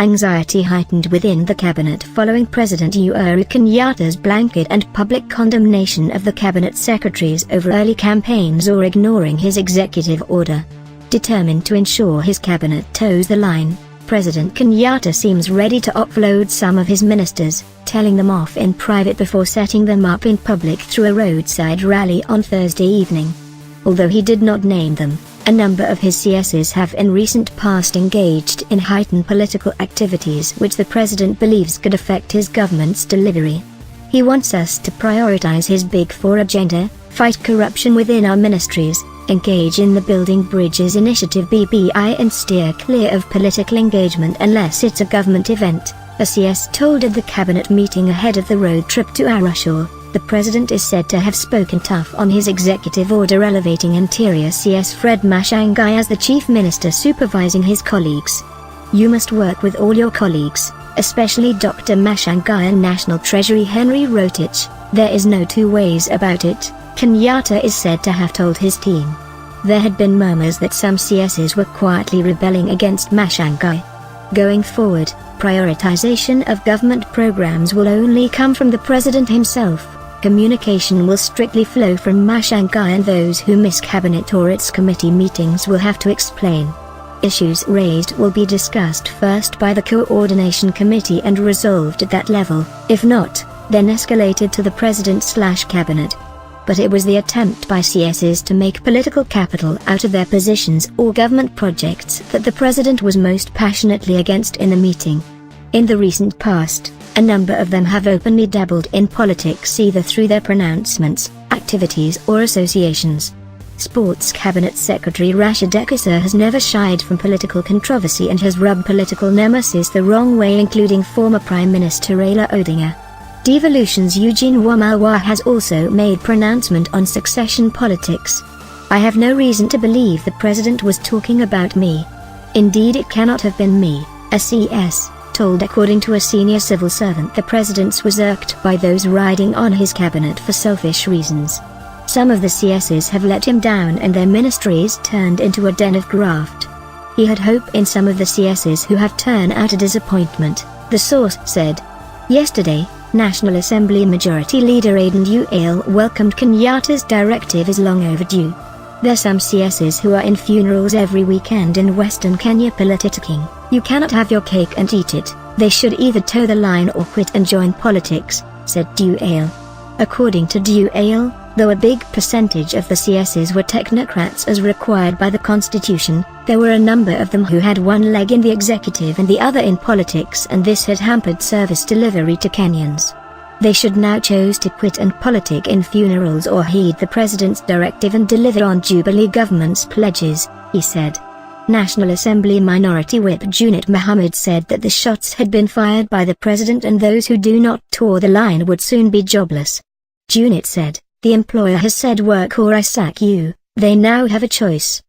Anxiety heightened within the cabinet following President Uhuru Kenyatta's blanket and public condemnation of the cabinet secretaries over early campaigns or ignoring his executive order. Determined to ensure his cabinet toes the line, President Kenyatta seems ready to offload some of his ministers, telling them off in private before setting them up in public through a roadside rally on Thursday evening. Although he did not name them, a number of his CSs have in recent past engaged in heightened political activities which the president believes could affect his government's delivery. He wants us to prioritize his Big Four agenda, fight corruption within our ministries, engage in the Building Bridges Initiative (BBI) and steer clear of political engagement unless it's a government event, a CS told at the cabinet meeting ahead of the road trip to Arusha. The president is said to have spoken tough on his executive order elevating Interior CS Fred Matiang'i as the chief minister supervising his colleagues. "You must work with all your colleagues, especially Dr. Matiang'i and National Treasury Henry Rotich. There is no two ways about it," Kenyatta is said to have told his team. There had been murmurs that some CSs were quietly rebelling against Matiang'i. Going forward, prioritization of government programs will only come from the president himself. Communication will strictly flow from Matiang'i and those who miss cabinet or its committee meetings will have to explain. Issues raised will be discussed first by the coordination committee and resolved at that level, if not, then escalated to the president/cabinet. But it was the attempt by CSs to make political capital out of their positions or government projects that the president was most passionately against in the meeting. In the recent past, a number of them have openly dabbled in politics either through their pronouncements, activities or associations. Sports Cabinet Secretary Rashid Ekisa has never shied from political controversy and has rubbed political nemesis the wrong way, including former Prime Minister Raila Odinga. Devolution's Eugene Wamalwa has also made pronouncement on succession politics. "I have no reason to believe the president was talking about me. Indeed, it cannot have been me," a CS told. According to a senior civil servant, the president was irked by those riding on his cabinet for selfish reasons. Some of the CSs have let him down and their ministries turned into a den of graft. He had hope in some of the CSs who have turned out a disappointment, the source said. Yesterday, National Assembly Majority Leader Aden Duale welcomed Kenyatta's directive as long overdue. "There's some CSs who are in funerals every weekend in Western Kenya politicking. You cannot have your cake and eat it. They should either toe the line or quit and join politics," said Duale. According to Duale, though a big percentage of the CSs were technocrats as required by the Constitution, there were a number of them who had one leg in the executive and the other in politics, and this had hampered service delivery to Kenyans. "They should now choose to quit and politic in funerals or heed the president's directive and deliver on Jubilee government's pledges," he said. National Assembly Minority Whip Junit Mohammed said that the shots had been fired by the president and those who do not toe the line would soon be jobless. Junit said, "The employer has said work or I sack you. They now have a choice.